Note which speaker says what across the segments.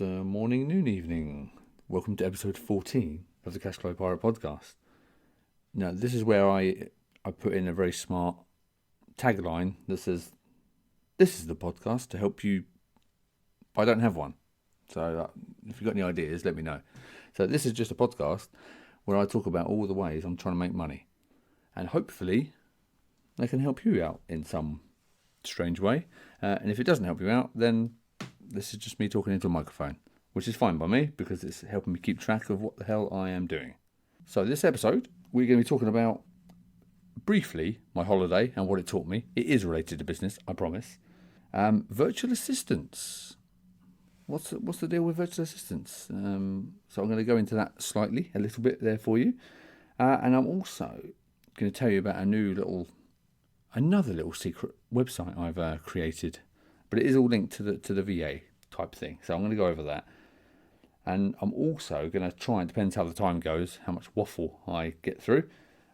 Speaker 1: Morning, noon, evening. Welcome to episode 14 of the Cashflow Pirate podcast. Now, this is where I put in a very smart tagline that says, this is the podcast to help you. I don't have one. So if you've got any ideas, let me know. So this is just a podcast where I talk about all the ways I'm trying to make money. And hopefully they can help you out in some strange way. And if it doesn't help you out, then this is just me talking into a microphone, which is fine by me because it's helping me keep track of what the hell I am doing. So this episode, we're going to be talking about, briefly, my holiday and what it taught me. It is related to business, I promise. Virtual assistants. What's the deal with virtual assistants? So I'm going to go into that a little bit there for you. And I'm also going to tell you about another little secret website I've created. But it is all linked to the VA type thing. So I'm going to go over that. And I'm also going to try, and depends how the time goes, how much waffle I get through.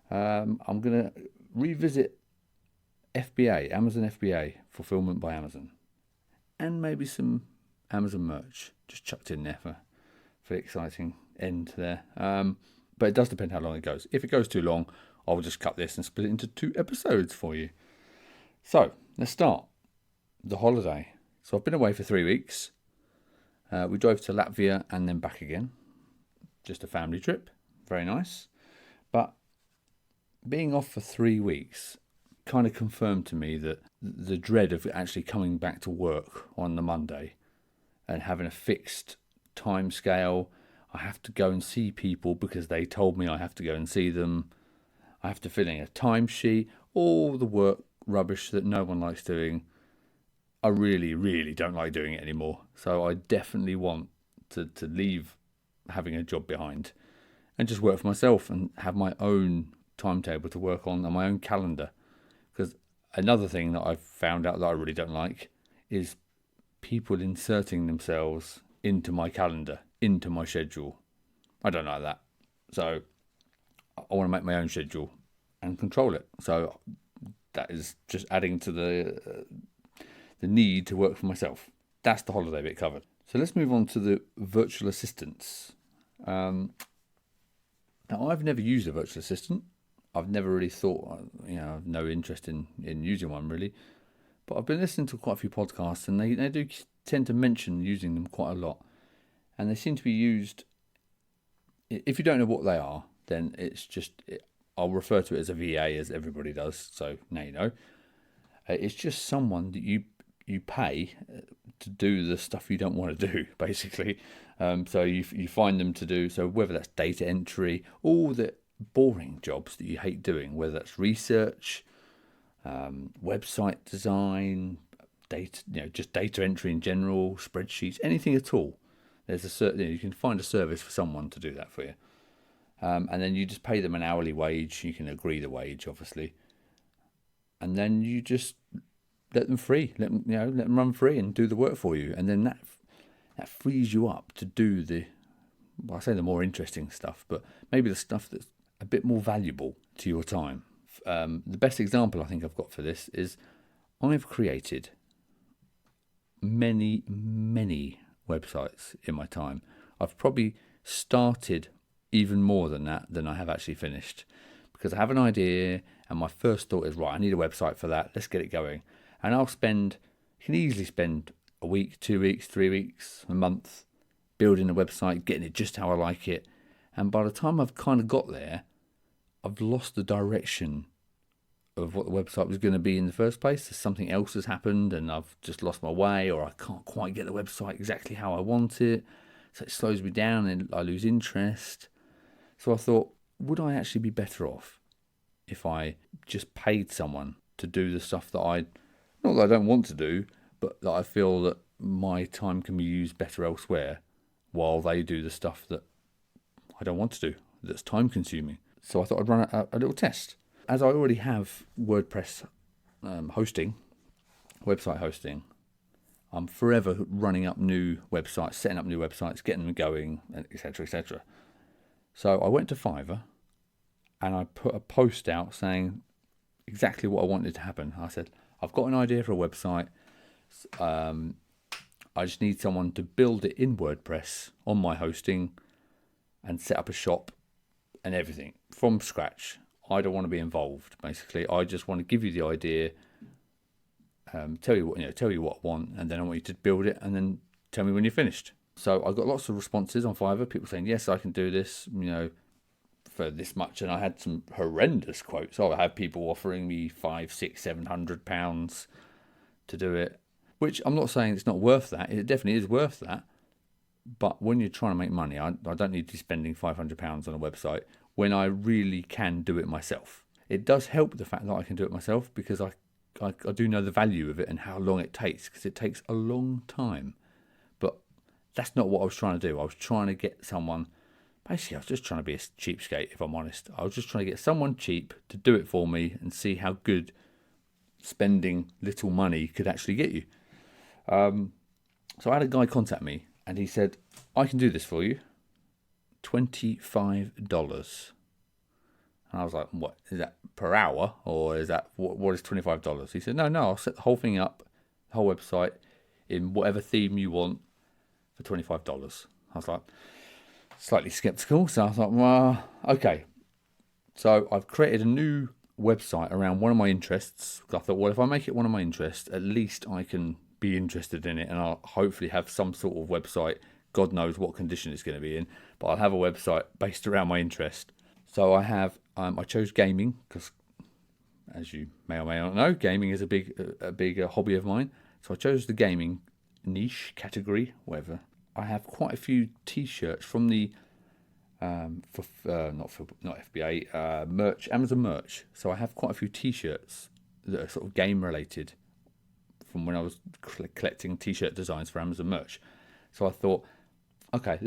Speaker 1: I'm going to revisit FBA, Amazon FBA, Fulfillment by Amazon. And maybe some Amazon merch just chucked in there for the exciting end there. But it does depend how long it goes. If it goes too long, I'll just cut this and split it into 2 episodes for you. So let's start. The holiday. So I've been away for 3 weeks. We drove to Latvia and then back again. Just a family trip. Very nice. But being off for 3 weeks kind of confirmed to me that the dread of actually coming back to work on the Monday and having a fixed time scale. I have to go and see people because they told me I have to go and see them. I have to fill in a timesheet. All the work rubbish that no one likes doing. I really, really don't like doing it anymore. So I definitely want to leave having a job behind and just work for myself and have my own timetable to work on and my own calendar. Because another thing that I've found out that I really don't like is people inserting themselves into my calendar, into my schedule. I don't like that. So I want to make my own schedule and control it. So that is just adding to the need to work for myself. That's the holiday bit covered. So let's move on to the virtual assistants. Now, I've never used a virtual assistant. I've never really thought, I've no interest in using one really. But I've been listening to quite a few podcasts and they do tend to mention using them quite a lot. And they seem to be used, if you don't know what they are, then it's just, I'll refer to it as a VA as everybody does. So now you know. It's just someone that you pay to do the stuff you don't want to do, basically. So you find them to do, so whether that's data entry, all the boring jobs that you hate doing, whether that's research, website design, data, just data entry in general, spreadsheets, anything at all. There's a certain, you can find a service for someone to do that for you. And then you just pay them an hourly wage. You can agree the wage, obviously. And then you just let them free, let them run free and do the work for you. And then that frees you up to do the more interesting stuff, but maybe the stuff that's a bit more valuable to your time. The best example I think I've got for this is I've created many, many websites in my time. I've probably started even more than that than I have actually finished, because I have an idea and my first thought is, right, I need a website for that. Let's get it going. And you can easily spend a week, 2 weeks, 3 weeks, a month building a website, getting it just how I like it. And by the time I've kind of got there, I've lost the direction of what the website was going to be in the first place. Something else has happened and I've just lost my way, or I can't quite get the website exactly how I want it. So it slows me down and I lose interest. So I thought, would I actually be better off if I just paid someone to do the stuff that not that I don't want to do, but that I feel that my time can be used better elsewhere while they do the stuff that I don't want to do, that's time consuming. So I thought I'd run a little test. As I already have WordPress hosting, website hosting, I'm forever running up new websites, setting up new websites, getting them going, etc., etc. So I went to Fiverr and I put a post out saying exactly what I wanted to happen. I said, I've got an idea for a website. I just need someone to build it in WordPress on my hosting and set up a shop and everything from scratch. I don't want to be involved, basically. I just want to give you the idea, tell you what I want, and then I want you to build it and then tell me when you're finished. So I got lots of responses on Fiverr, people saying, yes, I can do this, for this much. And I had some horrendous quotes. I had people offering me £500, £600, £700 to do it, which I'm not saying it's not worth that. It definitely is worth that. But when you're trying to make money, I don't need to be spending £500 on a website when I really can do it myself. It does help the fact that I can do it myself, because I do know the value of it and how long it takes, because it takes a long time. But that's not what I was trying to do. I was trying to get someone, basically I was just trying to be a cheapskate, if I'm honest. I was just trying to get someone cheap to do it for me and see how good spending little money could actually get you. So I had a guy contact me and he said, I can do this for you, $25. And I was like, what, is that per hour, or is that, what is $25? He said, no, I'll set the whole thing up, the whole website, in whatever theme you want for $25. I was like, slightly skeptical. So I was like, well, okay. So I've created a new website around one of my interests. I thought, well, if I make it one of my interests, at least I can be interested in it, and I'll hopefully have some sort of website. God knows what condition it's going to be in, but I'll have a website based around my interest. So I have, I chose gaming because, as you may or may not know, gaming is a big hobby of mine. So I chose the gaming niche category, whatever. I have quite a few T-shirts from the not FBA merch, Amazon merch. So I have quite a few T-shirts that are sort of game related from when I was collecting T-shirt designs for Amazon merch. So I thought, okay,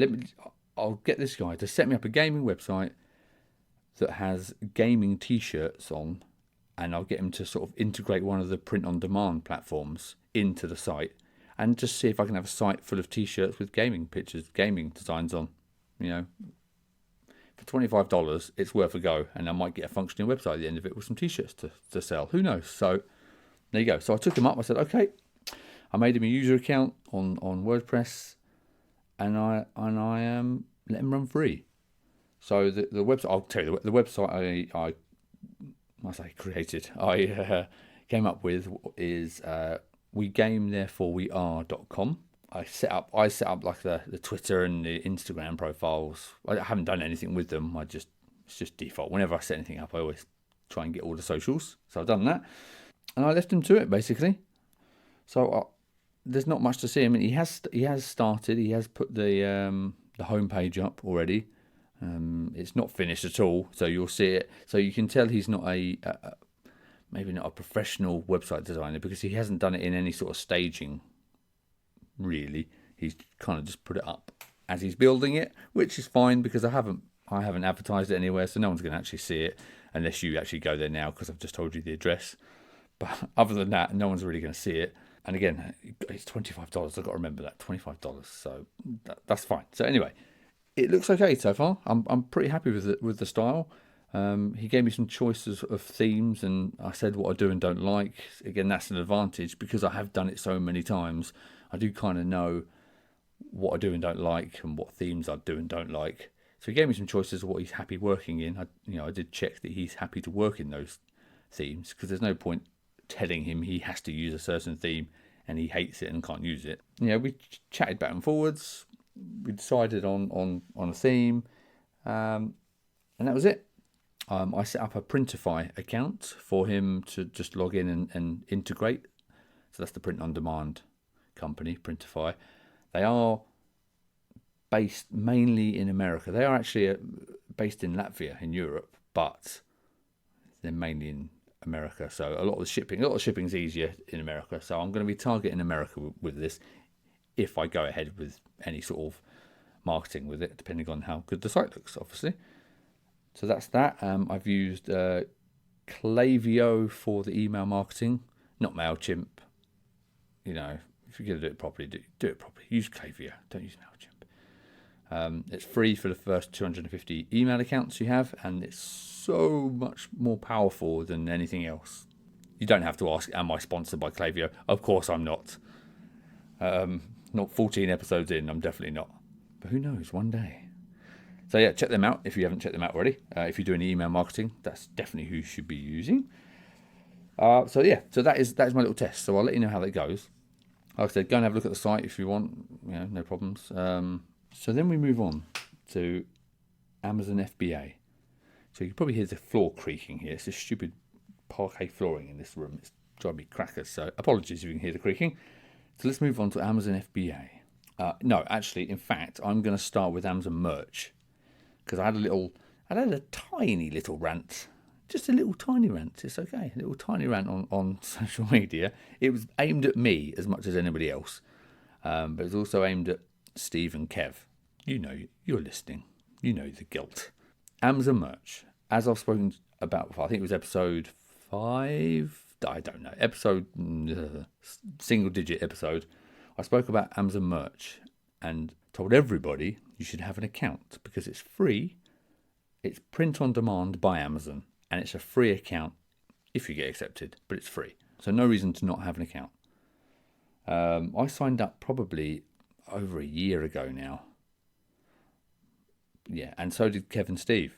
Speaker 1: I'll get this guy to set me up a gaming website that has gaming T-shirts on, and I'll get him to sort of integrate one of the print-on-demand platforms into the site, and just see if I can have a site full of T-shirts with gaming pictures, gaming designs on. For $25, it's worth a go, and I might get a functioning website at the end of it with some T-shirts to sell. Who knows? So there you go. So I took him up. I said, okay. I made him a user account on WordPress, and I let him run free. So the website, I'll tell you, the website I came up with is wegametherefore.we.are.com. I set up like the Twitter and the Instagram profiles. I haven't done anything with them. It's just default. Whenever I set anything up, I always try and get all the socials. So I've done that, and I left him to it basically. So there's not much to see. I mean, he has started. He has put the homepage up already. It's not finished at all, so you'll see it. So you can tell he's not maybe not a professional website designer, because he hasn't done it in any sort of staging. Really, he's kind of just put it up as he's building it, which is fine, because I haven't advertised it anywhere, so no one's going to actually see it unless you actually go there now, because I've just told you the address. But other than that, no one's really going to see it. And again, it's $25. I've got to remember that, $25. So that's fine. So anyway, it looks okay so far. I'm pretty happy with the style. He gave me some choices of themes, and I said what I do and don't like. Again, that's an advantage, because I have done it so many times. I do kind of know what I do and don't like, and what themes I do and don't like. So he gave me some choices of what he's happy working in. I did check that he's happy to work in those themes, because there's no point telling him he has to use a certain theme and he hates it and can't use it. We chatted back and forwards. We decided on a theme, and that was it. I set up a Printify account for him to just log in and integrate. So that's the print-on-demand company, Printify. They are based mainly in America. They are actually based in Latvia in Europe, but they're mainly in America. So a lot of shipping's easier in America. So I'm going to be targeting America with this, if I go ahead with any sort of marketing with it, depending on how good the site looks, obviously. So that's that. I've used Klaviyo for the email marketing, not MailChimp. If you're going to do it properly, do it properly. Use Klaviyo, don't use MailChimp. It's free for the first 250 email accounts you have, and it's so much more powerful than anything else. You don't have to ask, am I sponsored by Klaviyo? Of course I'm not. Not 14 episodes in, I'm definitely not. But who knows, one day. So yeah, check them out if you haven't checked them out already. If you're doing email marketing, that's definitely who you should be using. So that is my little test. So I'll let you know how that goes. Like I said, go and have a look at the site if you want. No problems. So then we move on to Amazon FBA. So you can probably hear the floor creaking here. It's this stupid parquet flooring in this room. It's driving me crackers. So apologies if you can hear the creaking. So let's move on to Amazon FBA. No, actually, in fact, I'm going to start with Amazon merch because I had a tiny little rant. Just a little tiny rant. It's okay. A little tiny rant on social media. It was aimed at me as much as anybody else. But it's also aimed at Steve and Kev. You know, you're listening. You know the guilt. Amazon merch. As I've spoken about before, I think it was episode 5. I don't know. Single digit episode. I spoke about Amazon merch and told everybody you should have an account because it's free. It's print on demand by Amazon. And it's a free account if you get accepted, but it's free. So no reason to not have an account. I signed up probably over a year ago now. Yeah, and so did Kev and Steve,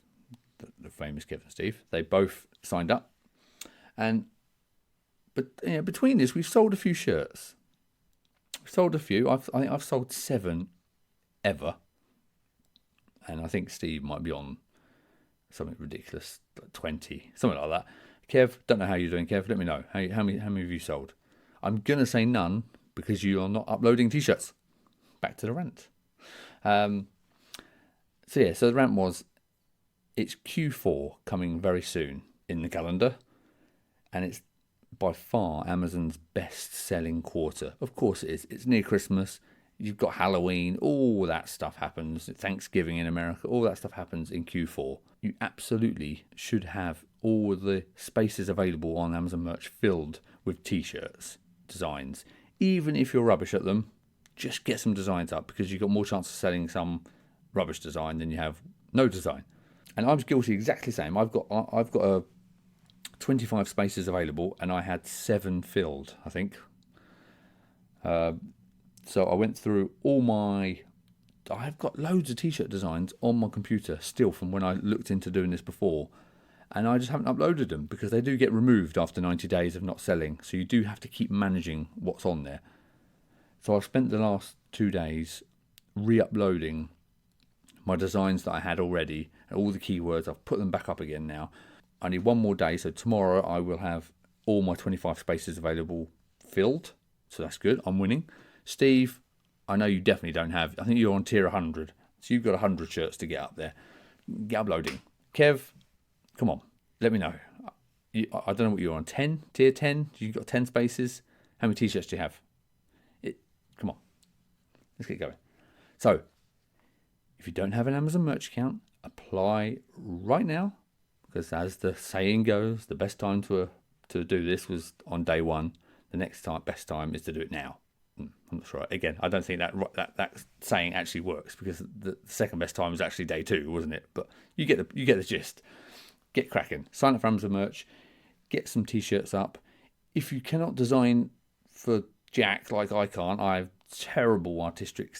Speaker 1: the famous Kev and Steve. They both signed up. But between this, we've sold a few shirts. We've sold a few. I think I've sold 7 ever. And I think Steve might be on something ridiculous, like 20, something like that. Kev, don't know how you're doing, Kev. Let me know. How many have you sold? I'm going to say none because you are not uploading T-shirts. Back to the rant. So the rant was, it's Q4 coming very soon in the calendar. And it's by far Amazon's best-selling quarter. Of course it is. It's near Christmas. You've got Halloween. All that stuff happens. Thanksgiving in America. All that stuff happens in Q4. You absolutely should have all the spaces available on Amazon merch filled with T-shirts, designs. Even if you're rubbish at them, just get some designs up because you've got more chance of selling some rubbish design than you have no design. And I was guilty exactly the same. I've got a 25 spaces available and I had 7 filled, I think. So I went through I've got loads of T-shirt designs on my computer still from when I looked into doing this before. And I just haven't uploaded them because they do get removed after 90 days of not selling. So you do have to keep managing what's on there. So I've spent the last 2 days re-uploading my designs that I had already and all the keywords. I've put them back up again now. I need one more day. So tomorrow I will have all my 25 spaces available filled. So that's good. I'm winning. Steve, I know you definitely don't have. I think you're on tier 100. So you've got 100 shirts to get up there. Get uploading. Kev, come on. Let me know. I don't know what you're on. 10? Tier 10? You've got 10 spaces? How many T-shirts do you have? Come on. Let's get going. So, if you don't have an Amazon merch account, apply right now. Because as the saying goes, the best time to do this was on day 1. The next best time is to do it now. I'm not sure. Again, I don't think that saying actually works because the second best time was actually day 2, wasn't it? But you get the gist. Get cracking. Sign up for Amazon merch. Get some T-shirts up. If you cannot design for Jack like I can't, I have terrible artistic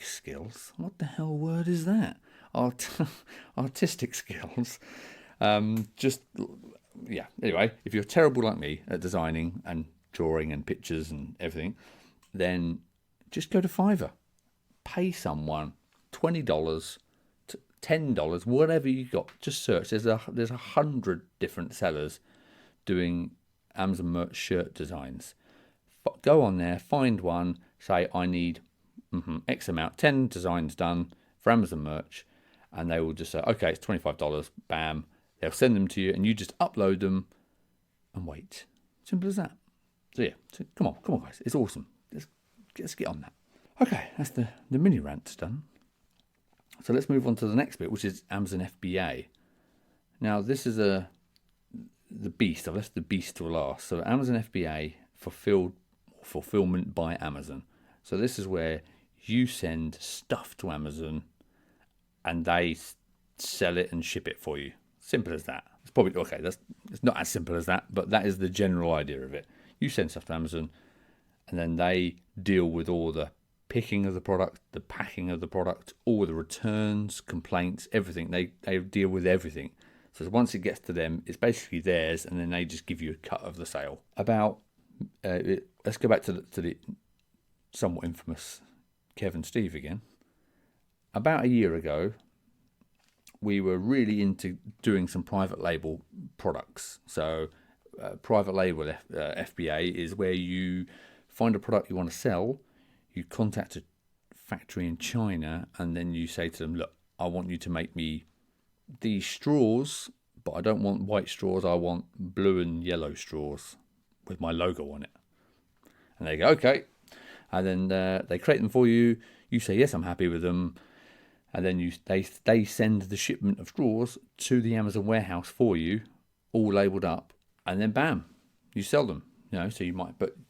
Speaker 1: skills. What the hell word is that? Artistic skills. Anyway, if you're terrible like me at designing and drawing and pictures and everything, then just go to Fiverr. Pay someone $20 to $10, whatever you got. Just search. There's 100 different sellers doing Amazon merch shirt designs. Go on there, find one, say I need X amount, 10 designs done for Amazon merch, and they will just say, okay, it's $25, bam. They'll send them to you, and you just upload them and wait. Simple as that. So come on guys, it's awesome. Let's get on that. Okay, that's the mini rant done. So let's move on to the next bit, which is Amazon FBA. Now this is the beast. I've left the beast to last. So Amazon FBA, fulfillment by Amazon. So this is where you send stuff to Amazon and they sell it and ship it for you. Simple as that. It's probably okay. It's not as simple as that, but that is the general idea of it. You send stuff to Amazon and then they deal with all the picking of the product, the packing of the product, all the returns, complaints, everything. They deal with everything. So once it gets to them, it's basically theirs, and then they just give you a cut of the sale. Let's go back to the somewhat infamous Kev and Steve again. About a year ago, we were really into doing some private label products. So private label FBA is where you find a product you want to sell, you contact a factory in China, and then you say to them, look, I want you to make me these straws, but I don't want white straws, I want blue and yellow straws with my logo on it. And they go, okay. And then they create them for you. You say, yes, I'm happy with them. And then they send the shipment of straws to the Amazon warehouse for you, all labelled up. And then bam, you sell them.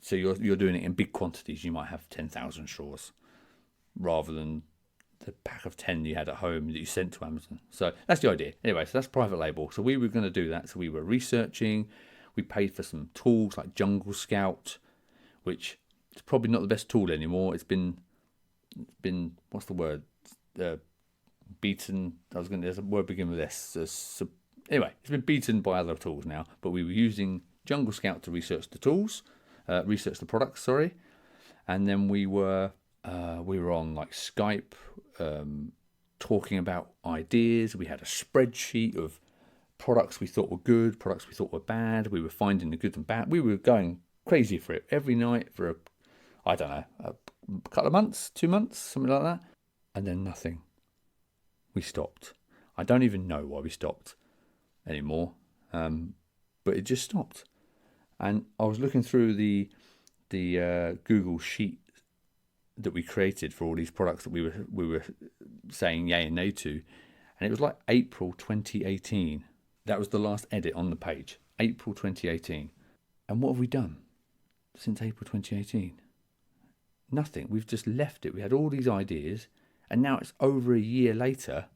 Speaker 1: So you're doing it in big quantities. You might have 10,000 straws rather than the pack of 10 you had at home that you sent to Amazon. So that's the idea. Anyway, so that's private label. So we were going to do that. So we were researching. We paid for some tools like Jungle Scout, which is probably not the best tool anymore. It's been what's the word? Beaten. There's a word beginning with S. Anyway, it's been beaten by other tools now. But we were using Jungle Scout to research the products. Sorry, and then we were on like Skype, talking about ideas. We had a spreadsheet of products we thought were good, products we thought were bad. We were finding the good and bad. We were going crazy for it every night for a couple of months, 2 months, something like that. And then nothing. We stopped. I don't even know why we stopped anymore, but it just stopped. And I was looking through the Google sheet that we created for all these products that we were saying yay and nay to, and it was like April 2018. That was the last edit on the page, April 2018. And what have we done since April 2018? Nothing. We've just left it. We had all these ideas, and now it's over a year later,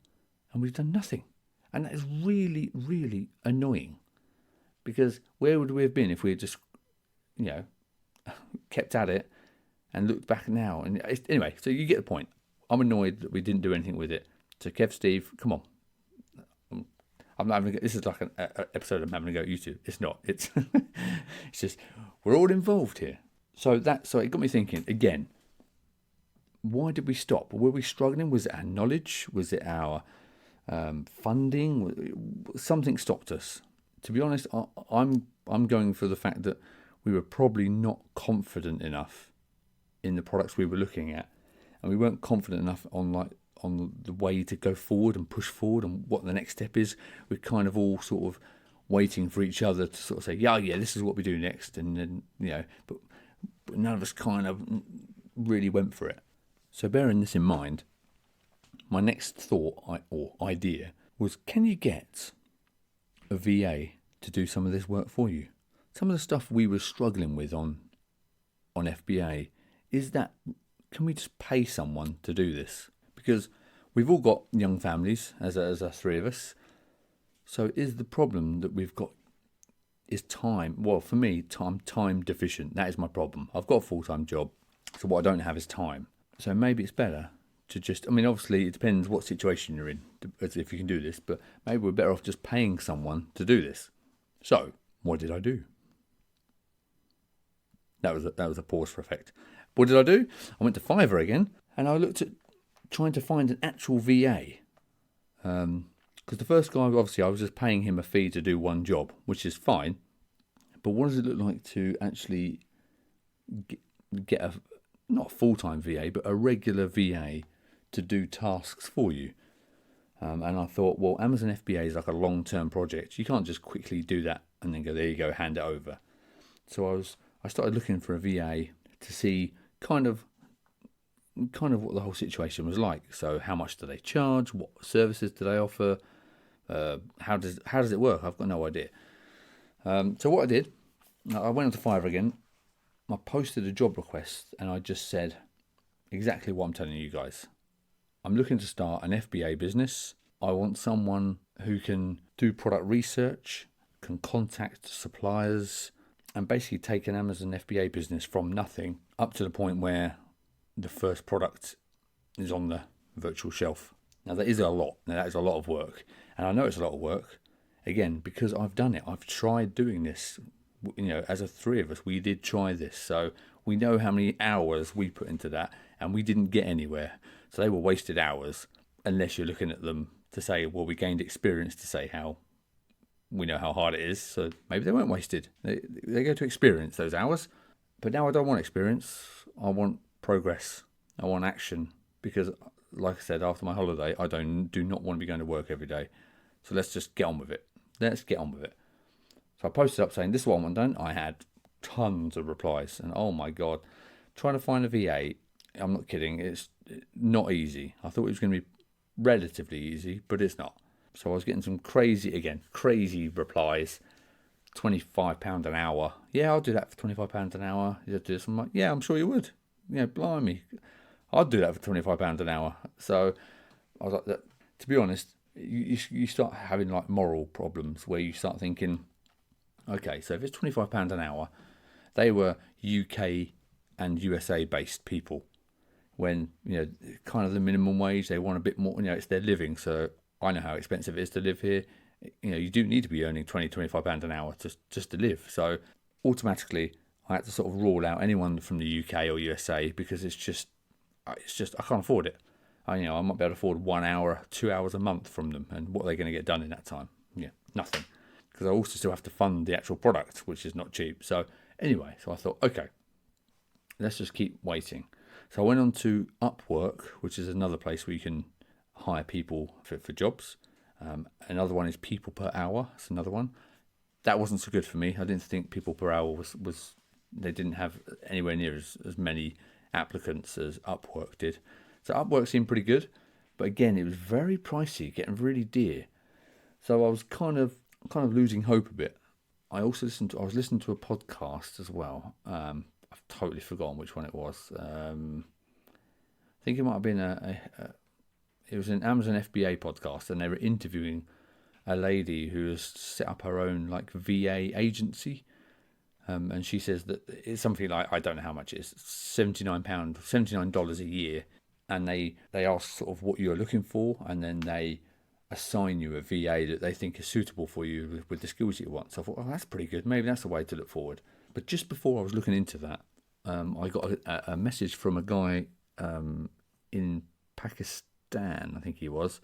Speaker 1: and we've done nothing. And that is really, really annoying, because where would we have been if we had just, kept at it and looked back now? And anyway, so you get the point. I'm annoyed that we didn't do anything with it. So Kev, Steve, come on. I'm not having. This is like an episode of having a go at YouTube. It's not. It's it's just we're all involved here. So it got me thinking again. Why did we stop? Were we struggling? Was it our knowledge? Was it our funding? Something stopped us. To be honest, I'm going for the fact that we were probably not confident enough in the products we were looking at, and we weren't confident enough on the way to go forward and push forward and what the next step is. We're kind of all sort of waiting for each other to sort of say, yeah, this is what we do next, and then but none of us kind of really went for it. So bearing this in mind, my next thought or idea was, can you get a VA to do some of this work for you? Some of the stuff we were struggling with on FBA is that, can we just pay someone to do this? Because we've all got young families, as our three of us. So is the problem that we've got is time? Well, for me, I'm time deficient. That is my problem. I've got a full-time job, so what I don't have is time. So maybe it's better to just, obviously it depends what situation you're in, if you can do this, but maybe we're better off just paying someone to do this. So what did I do? That was a pause for effect. What did I do? I went to Fiverr again, and I looked at trying to find an actual VA. Because the first guy, obviously, I was just paying him a fee to do one job, which is fine. But what does it look like to actually get not a full-time VA, but a regular VA to do tasks for you? And I thought, well, Amazon FBA is like a long-term project. You can't just quickly do that and then go, there you go, hand it over. So I started looking for a VA to see kind of what the whole situation was like. So how much do they charge? What services do they offer? How does it work? I've got no idea. So what I did, I went onto Fiverr again. I posted a job request, and I just said exactly what I'm telling you guys. I'm looking to start an FBA business. I want someone who can do product research, can contact suppliers, and basically take an Amazon FBA business from nothing up to the point where the first product is on the virtual shelf. Now that is a lot. Now that is a lot of work, and I know it's a lot of work. Again, because I've done it. I've tried doing this. As a three of us, we did try this, so we know how many hours we put into that, and we didn't get anywhere. So they were wasted hours, unless you're looking at them to say, well, we gained experience to say how we know how hard it is. So maybe they weren't wasted. They go to experience those hours. But now I don't want experience. I want progress. I want action, because, like I said, after my holiday, I do not want to be going to work every day. So let's just get on with it. Let's get on with it. So I posted up saying, this is what I want done. I had tons of replies. And oh my God, trying to find a VA, I'm not kidding, it's not easy. I thought it was going to be relatively easy, but it's not. So I was getting some crazy replies. £25 an hour. Yeah, I'll do that for £25 an hour. You do this? I'm like, yeah, I'm sure you would. Yeah, blimey. I'd do that for £25 an hour. So I was like, to be honest, you start having like moral problems where you start thinking, okay, so if it's £25 an hour, they were UK and USA based people. When, kind of the minimum wage, they want a bit more, it's their living. So I know how expensive it is to live here. You do need to be earning £25 an hour just to live. So automatically, I had to sort of rule out anyone from the UK or USA, because it's just I can't afford it. I might be able to afford 1 hour, 2 hours a month from them, and what are they going to get done in that time? Yeah, nothing. Because I also still have to fund the actual product, which is not cheap. So anyway, I thought, okay, let's just keep waiting. So I went on to Upwork, which is another place where you can hire people for jobs. Another one is People Per Hour. That's another one. That wasn't so good for me. I didn't think People Per Hour was they didn't have anywhere near as many applicants as Upwork did. So Upwork seemed pretty good, but again, it was very pricey, getting really dear. So I was kind of losing hope a bit. I was listening to a podcast as well. I've totally forgotten which one it was. I think it might have been it was an Amazon FBA podcast, and they were interviewing a lady who has set up her own like VA agency. And she says that it's something like, I don't know how much it is, $79 a year. And they ask sort of what you're looking for, and then they assign you a VA that they think is suitable for you with the skills you want. So I thought, oh, that's pretty good. Maybe that's the way to look forward. But just before I was looking into that, I got a message from a guy in Pakistan, I think he was,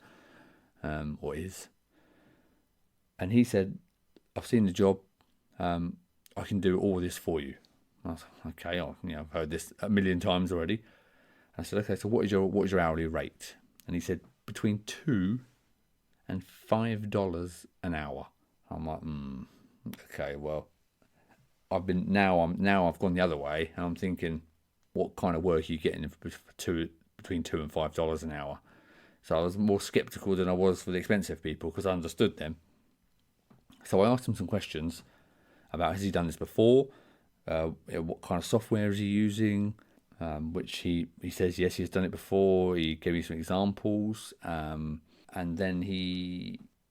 Speaker 1: or is. And he said, I've seen the job. I can do all this for you. I was like, okay, I've heard this a million times already. I said, okay, so what is your hourly rate? And he said between $2 and $5 an hour. I'm like, okay, well, I've gone the other way, and I'm thinking, what kind of work are you getting for between $2 and $5 an hour? So I was more skeptical than I was for the expensive people, because I understood them. So I asked him some questions about, has he done this before? What kind of software is he using? Which he says, yes, he's done it before. He gave me some examples. And then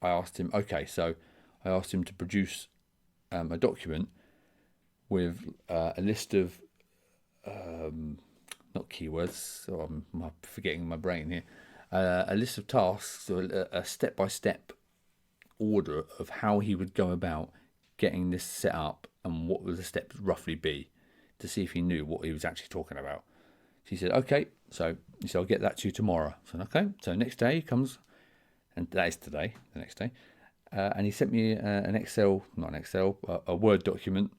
Speaker 1: I asked him to produce a document with a list of, not keywords, so I'm forgetting my brain here, a list of tasks, or a step-by-step order of how he would go about getting this set up, and what would the steps roughly be, to see if he knew what he was actually talking about. She said, okay, so he said, I'll get that to you tomorrow. I said, okay. So next day comes, and that is today, the next day, and he sent me a Word document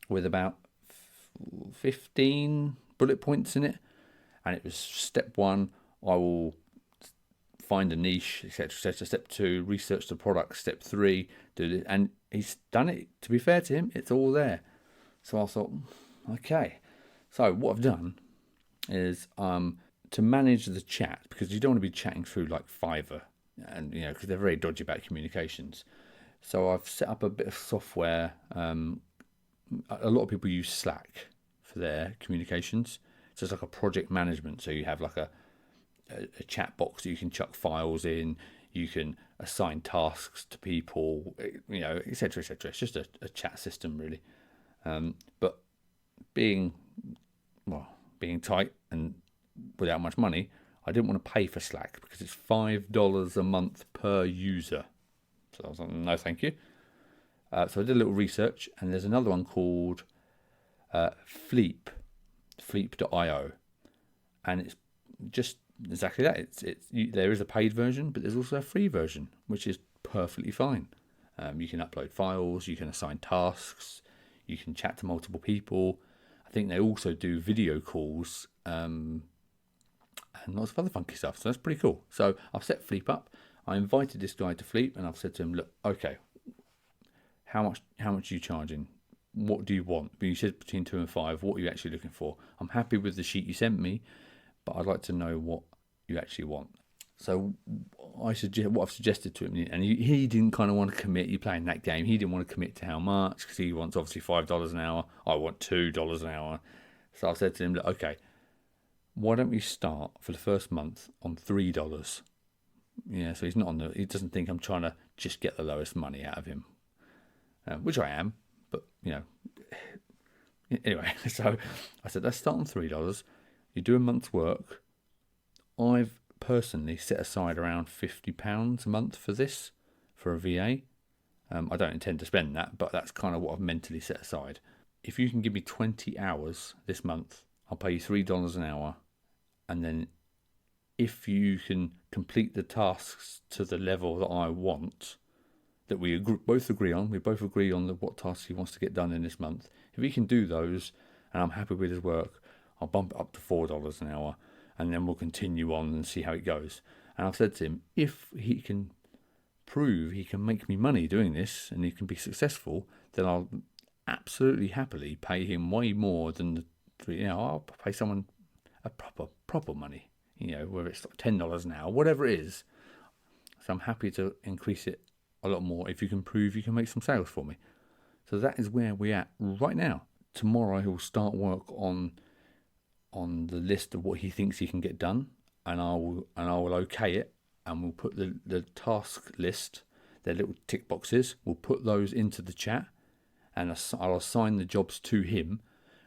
Speaker 1: with about 15 bullet points in it, and it was step 1, I will find a niche, etc., etc. Step 2, research the product. Step 3, do this. And he's done it. To be fair to him, it's all there. So I thought, okay. So what I've done is to manage the chat, because you don't want to be chatting through like Fiverr, and because they're very dodgy about communications. So I've set up a bit of software. A lot of people use Slack for their communications. So it's like a project management. So you have like a chat box that you can chuck files in, you can assign tasks to people, etc., etc. It's just a chat system, really. But being being tight and without much money, I didn't want to pay for Slack because it's $5 a month per user. So I was like, no, thank you. So I did a little research, and there's another one called Fleep, Fleep.io, and it's just exactly that. There is a paid version, but there's also a free version, which is perfectly fine. You can upload files, you can assign tasks, you can chat to multiple people. I think they also do video calls and lots of other funky stuff. So that's pretty cool. So I've set Fleep up. I invited this guy to Fleep, and I've said to him, look, okay, how much are you charging? What do you want? You said between 2 and 5. What are you actually looking for? I'm happy with the sheet you sent me, but I'd like to know what you actually want. So what I've suggested to him, and he didn't kind of want to commit. You're playing that game. He didn't want to commit to how much because he wants obviously $5 an hour. I want $2 an hour. So I've said to him, look, okay, why don't we start for the first month on $3? Yeah, so he doesn't think I'm trying to just get the lowest money out of him, which I am. But anyway, so I said let's start on $3. You do a month's work. I've personally set aside around £50 a month for this, for a VA. I don't intend to spend that, but that's kind of what I've mentally set aside. If you can give me 20 hours this month, I'll pay you $3 an hour, and then if you can complete the tasks to the level that I want, that we both agree on what tasks he wants to get done in this month. If he can do those, and I'm happy with his work, I'll bump it up to $4 an hour, and then we'll continue on and see how it goes. And I've said to him, if he can prove he can make me money doing this, and he can be successful, then I'll absolutely happily pay him way more than the $3. I'll pay someone a proper money. Whether it's like $10 an hour, whatever it is. So I'm happy to increase it a lot more if you can prove you can make some sales for me. So that is where we're at right now. Tomorrow he will start work on the list of what he thinks he can get done, and I will okay it, and we'll put the task list, their little tick boxes, we'll put those into the chat, and I'll assign the jobs to him,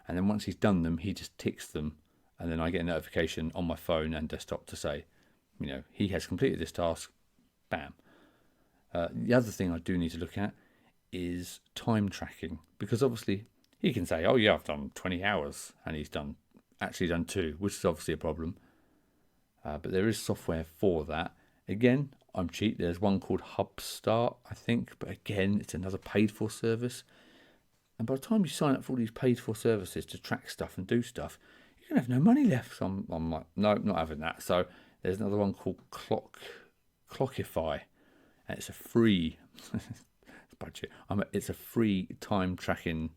Speaker 1: and then once he's done them, he just ticks them. And then I get a notification on my phone and desktop to say, he has completed this task. Bam. The other thing I do need to look at is time tracking, because obviously he can say, oh yeah, I've done 20 hours, and he's actually done 2, which is obviously a problem. But there is software for that. Again, I'm cheap. There's one called HubStart, I think, but again, it's another paid for service. And by the time you sign up for all these paid for services to track stuff and do stuff, you're going to have no money left. So I'm like, no, not having that. So there's another one called Clockify, and it's a free budget. It's a free time tracking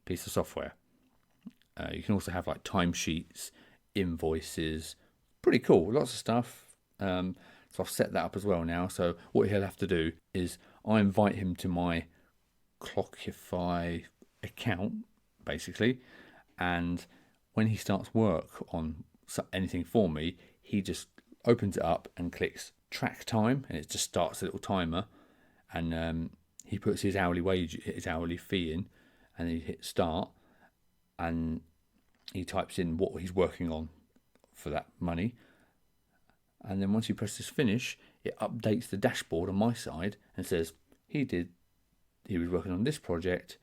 Speaker 1: piece of software. You can also have like timesheets, invoices, pretty cool, lots of stuff. So I've set that up as well now. So what he'll have to do is I invite him to my Clockify account, basically, and when he starts work on anything for me, he just opens it up and clicks track time, and it just starts a little timer, and he puts his hourly fee in, and he hits start, and he types in what he's working on for that money, and then once he presses finish, it updates the dashboard on my side and says he was working on this project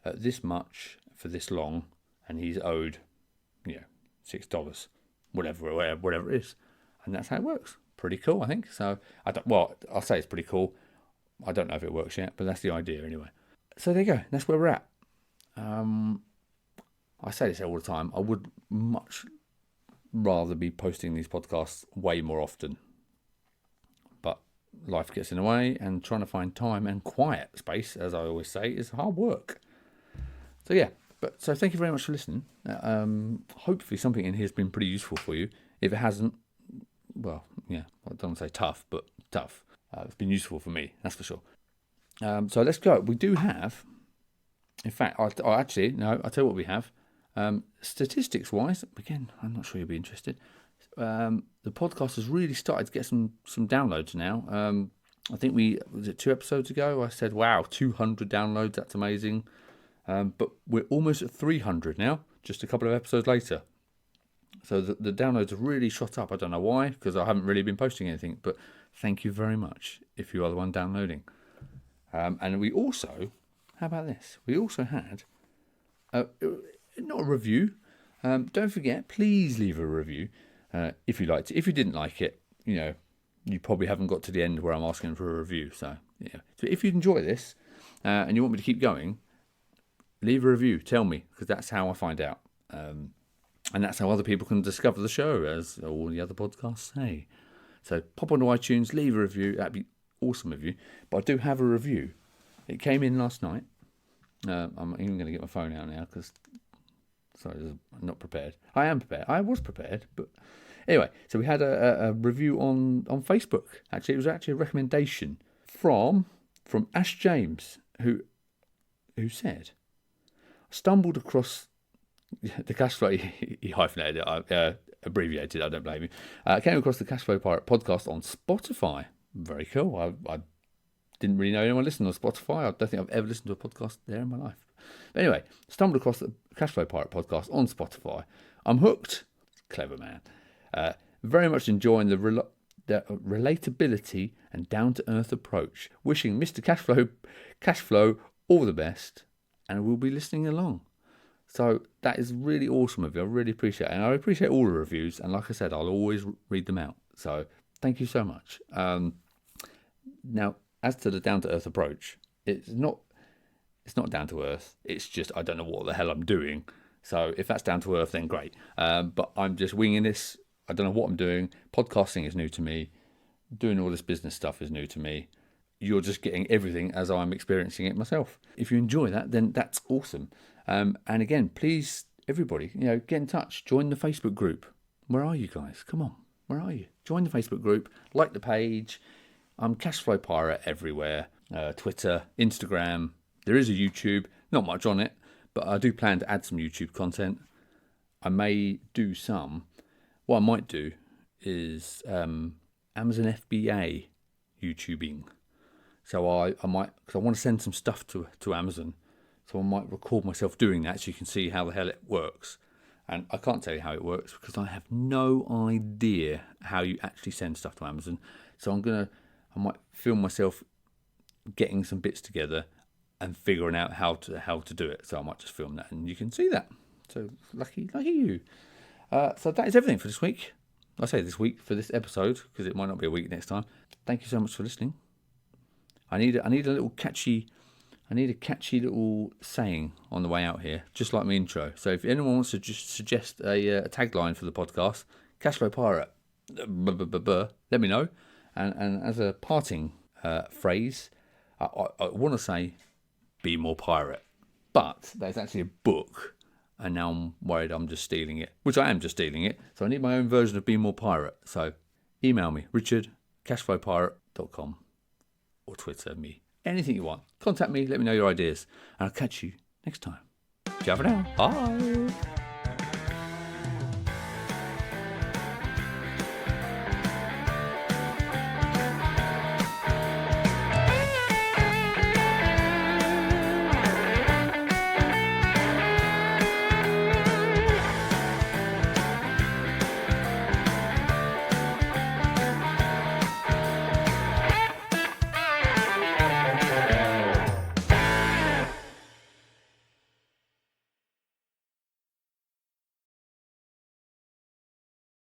Speaker 1: at this much for this long, and he's owed $6, whatever it is, and that's how it works. Pretty cool, I think. So I'll say it's pretty cool. I don't know if it works yet, but that's the idea anyway. So there you go. That's where we're at. I say this all the time. I would much rather be posting these podcasts way more often, but life gets in the way, and trying to find time and quiet space, as I always say, is hard work. So yeah. So thank you very much for listening. Hopefully something in here has been pretty useful for you. If it hasn't, well, yeah, I don't want to say tough, but tough. It's been useful for me, that's for sure. So let's go. We do have, in fact, I'll tell you what we have. Statistics-wise, again, I'm not sure you'll be interested. The podcast has really started to get some downloads now. I think was it 2 episodes ago? I said, wow, 200 downloads, that's amazing. But we're almost at 300 now, just a couple of episodes later. So the downloads have really shot up. I don't know why, because I haven't really been posting anything. But thank you very much if you are the one downloading. And we also, how about this? We also had, not a review. Don't forget, please leave a review if you liked it. If you didn't like it, you probably haven't got to the end where I'm asking for a review. So if you enjoy this and you want me to keep going, leave a review. Tell me, because that's how I find out. And that's how other people can discover the show, as all the other podcasts say. So pop onto iTunes, leave a review. That'd be awesome of you. But I do have a review. It came in last night. I'm even going to get my phone out now because, sorry, I'm not prepared. I am prepared. I was prepared, but anyway. So we had a review on Facebook. Actually, it was actually a recommendation from Ash James, who said, I stumbled across the Cashflow, he hyphenated it, abbreviated, I don't blame you. I came across the Cashflow Pirate podcast on Spotify. Very cool. I didn't really know anyone listened on Spotify. I don't think I've ever listened to a podcast there in my life. But anyway, stumbled across the Cashflow Pirate podcast on Spotify. I'm hooked. Clever man. Very much enjoying the relatability and down-to-earth approach. Wishing Mr. Cashflow all the best, and we'll be listening along. So that is really awesome of you. I really appreciate it. And I appreciate all the reviews. And like I said, I'll always read them out. So thank you so much. Now, as to the down-to-earth approach, it's not down to earth. It's just I don't know what the hell I'm doing. So if that's down to earth, then great. But I'm just winging this. I don't know what I'm doing. Podcasting is new to me. Doing all this business stuff is new to me. You're just getting everything as I'm experiencing it myself. If you enjoy that, then that's awesome. And again, please, everybody, get in touch. Join the Facebook group. Where are you guys? Come on. Where are you? Join the Facebook group. Like the page. I'm Cashflow Pirate everywhere. Twitter, Instagram. There is a YouTube. Not much on it, but I do plan to add some YouTube content. I may do some. What I might do is Amazon FBA YouTubing. So I might, because I want to send some stuff to Amazon. So I might record myself doing that so you can see how the hell it works. And I can't tell you how it works because I have no idea how you actually send stuff to Amazon. So I might film myself getting some bits together and figuring out how to do it. So I might just film that and you can see that. So lucky you. So that is everything for this week. I say this week for this episode because it might not be a week next time. Thank you so much for listening. I need a catchy little saying on the way out here, just like my intro. So if anyone wants to just suggest a tagline for the podcast, Cashflow Pirate, let me know. And as a parting phrase, I want to say, be more pirate. But there's actually a book, and now I'm worried I'm just stealing it, which I am just stealing it. So I need my own version of Be More Pirate. So email me, richard@cashflowpirate.com, or Twitter me. Anything you want. Contact me, let me know your ideas. And I'll catch you next time. Ciao for now. Bye.